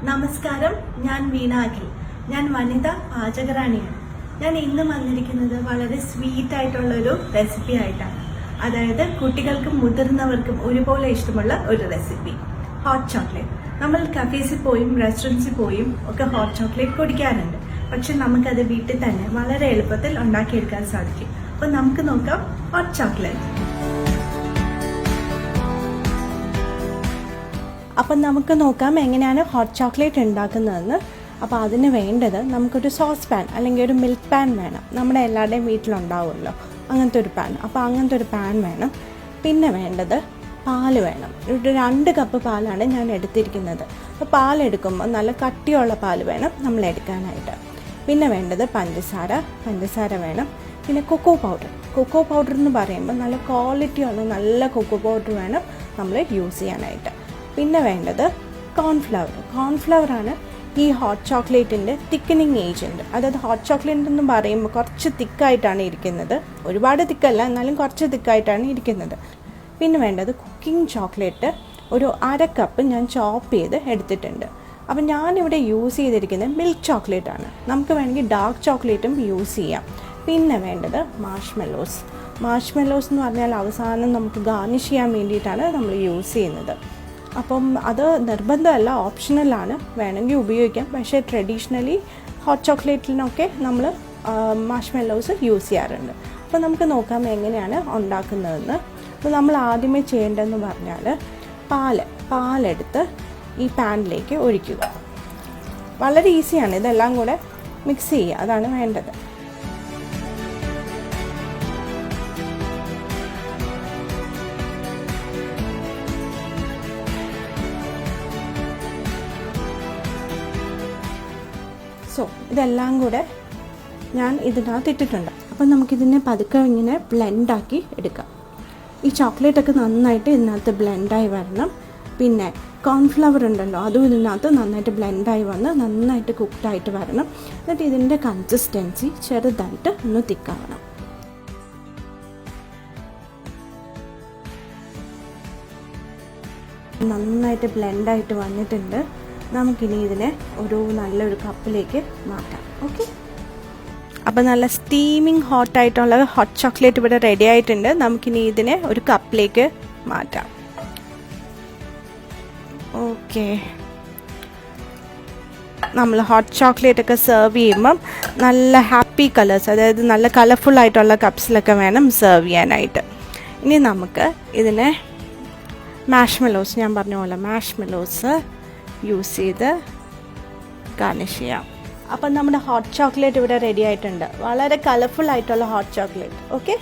നമസ്കാരം, ഞാൻ വീണ അഖിൽ. ഞാൻ വനിതാ പാചകറാണിയാണ്. ഞാൻ ഇന്ന് വന്നിരിക്കുന്നത് വളരെ സ്വീറ്റ് ആയിട്ടുള്ളൊരു റെസിപ്പി ആയിട്ടാണ്. അതായത് കുട്ടികൾക്കും മുതിർന്നവർക്കും ഒരുപോലെ ഇഷ്ടമുള്ള ഒരു റെസിപ്പി, ഹോട്ട് ചോക്ലേറ്റ്. നമ്മൾ കഫേസിൽ പോയും റെസ്റ്റോറൻറ്റ്സിൽ പോയും ഒക്കെ ഹോട്ട് ചോക്ലേറ്റ് കുടിക്കാറുണ്ട്. പക്ഷെ നമുക്കത് വീട്ടിൽ തന്നെ വളരെ എളുപ്പത്തിൽ ഉണ്ടാക്കിയെടുക്കാൻ സാധിക്കും. അപ്പോൾ നമുക്ക് നോക്കാം ഹോട്ട് ചോക്ലേറ്റ്. അപ്പം നമുക്ക് നോക്കാം എങ്ങനെയാണ് ഹോട്ട് ചോക്ലേറ്റ് ഉണ്ടാക്കുന്നതെന്ന്. അപ്പോൾ അതിന് വേണ്ടത് നമുക്കൊരു സോസ് പാൻ അല്ലെങ്കിൽ ഒരു മിൽക്ക് പാൻ വേണം. നമ്മുടെ എല്ലാവരുടെയും വീട്ടിലുണ്ടാവുമല്ലോ അങ്ങനത്തെ ഒരു പാൻ. അപ്പോൾ അങ്ങനത്തെ ഒരു പാൻ വേണം. പിന്നെ വേണ്ടത് പാല് വേണം. ഒരു 2 കപ്പ് പാലാണ് ഞാൻ എടുത്തിരിക്കുന്നത്. അപ്പോൾ പാലെടുക്കുമ്പോൾ നല്ല കട്ടിയുള്ള പാൽ വേണം നമ്മൾ എടുക്കാനായിട്ട്. പിന്നെ വേണ്ടത് പഞ്ചസാര വേണം. പിന്നെ കൊക്കോ പൗഡർ എന്ന് പറയുമ്പോൾ നല്ല ക്വാളിറ്റിയുള്ള നല്ല കൊക്കോ പൗഡർ വേണം നമ്മൾ യൂസ് ചെയ്യാനായിട്ട്. പിന്നെ വേണ്ടത് കോൺഫ്ലവറാണ് ഈ ഹോട്ട് ചോക്ലേറ്റിൻ്റെ തിക്കനിങ് ഏജൻറ്റ്. അതായത് ഹോട്ട് ചോക്ലേറ്റ് എന്ന് പറയുമ്പോൾ കുറച്ച് തിക്കായിട്ടാണ് ഇരിക്കുന്നത്, ഒരുപാട് തിക്കല്ല, എന്നാലും കുറച്ച് തിക്കായിട്ടാണ് ഇരിക്കുന്നത്. പിന്നെ വേണ്ടത് കുക്കിംഗ് ചോക്ലേറ്റ് ഒരു 1/2 കപ്പ് ഞാൻ ചോപ്പ് ചെയ്ത് എടുത്തിട്ടുണ്ട്. അപ്പം ഞാനിവിടെ യൂസ് ചെയ്തിരിക്കുന്നത് മിൽക്ക് ചോക്ലേറ്റാണ്. നമുക്ക് വേണമെങ്കിൽ ഡാർക്ക് ചോക്ലേറ്റും യൂസ് ചെയ്യാം. പിന്നെ വേണ്ടത് മാഷ്മെല്ലോസ് എന്ന് പറഞ്ഞാൽ അവസാനം നമുക്ക് ഗാർണിഷ് ചെയ്യാൻ വേണ്ടിയിട്ടാണ് നമ്മൾ യൂസ് ചെയ്യുന്നത്. അപ്പം അത് നിർബന്ധമല്ല, ഓപ്ഷണലാണ്, വേണമെങ്കിൽ ഉപയോഗിക്കാം. പക്ഷേ ട്രഡീഷണലി ഹോട്ട് ചോക്ലേറ്റിനൊക്കെ നമ്മൾ മാഷ്മെല്ലോസ് യൂസ് ചെയ്യാറുണ്ട്. അപ്പോൾ നമുക്ക് നോക്കാം എങ്ങനെയാണ് ഉണ്ടാക്കുന്നതെന്ന്. അപ്പോൾ നമ്മൾ ആദ്യമേ ചെയ്യേണ്ടതെന്ന് പറഞ്ഞാൽ പാലെടുത്ത് ഈ പാനിലേക്ക് ഒഴിക്കുക. വളരെ ഈസിയാണ്, ഇതെല്ലാം കൂടെ മിക്സ് ചെയ്യുക, അതാണ് വേണ്ടത്. ഇതെല്ലാം കൂടെ ഞാൻ ഇതിനകത്ത് ഇട്ടിട്ടുണ്ട്. അപ്പം നമുക്കിതിനെ പതുക്കെ ഇങ്ങനെ ബ്ലെൻഡാക്കി എടുക്കാം. ഈ ചോക്ലേറ്റൊക്കെ നന്നായിട്ട് ഇതിനകത്ത് ബ്ലെൻഡായി വരണം. പിന്നെ കോൺഫ്ലവർ ഉണ്ടല്ലോ, അതും ഇതിനകത്ത് നന്നായിട്ട് ബ്ലെൻഡായി വന്ന് നന്നായിട്ട് കുക്ക്ഡായിട്ട് വരണം. എന്നിട്ട് ഇതിൻ്റെ കൺസിസ്റ്റൻസി ചെറുതായിട്ട് ഒന്ന് തിക്കാവണം. നന്നായിട്ട് ബ്ലെൻഡായിട്ട് വന്നിട്ടുണ്ട്. നമുക്കിനി ഇതിനെ നല്ലൊരു കപ്പിലേക്ക് മാറ്റാം. ഓക്കെ, അപ്പോൾ നല്ല സ്റ്റീമിങ് ഹോട്ടായിട്ടുള്ള ഹോട്ട് ചോക്ലേറ്റ് ഇവിടെ റെഡി ആയിട്ടുണ്ട്. നമുക്കിനി ഇതിനെ ഒരു കപ്പിലേക്ക് മാറ്റാം. ഓക്കെ, നമ്മൾ ഹോട്ട് ചോക്ലേറ്റ് ഒക്കെ സെർവ് ചെയ്യുമ്പം നല്ല ഹാപ്പി കളേഴ്സ്, അതായത് നല്ല കളർഫുൾ ആയിട്ടുള്ള കപ്സിലൊക്കെ വേണം സെർവ് ചെയ്യാനായിട്ട്. ഇനി നമുക്ക് ഇതിനെ മാഷ്മെല്ലോസ്, ഞാൻ പറഞ്ഞ പോലെ മാഷ്മെല്ലോസ് യൂസ് ചെയ്ത് ഗാർണിഷ് ചെയ്യാം. അപ്പം നമ്മുടെ ഹോട്ട് ചോക്ലേറ്റ് ഇവിടെ റെഡി ആയിട്ടുണ്ട്. വളരെ കളർഫുൾ ആയിട്ടുള്ള ഹോട്ട് ചോക്ലേറ്റ്. ഓക്കെ.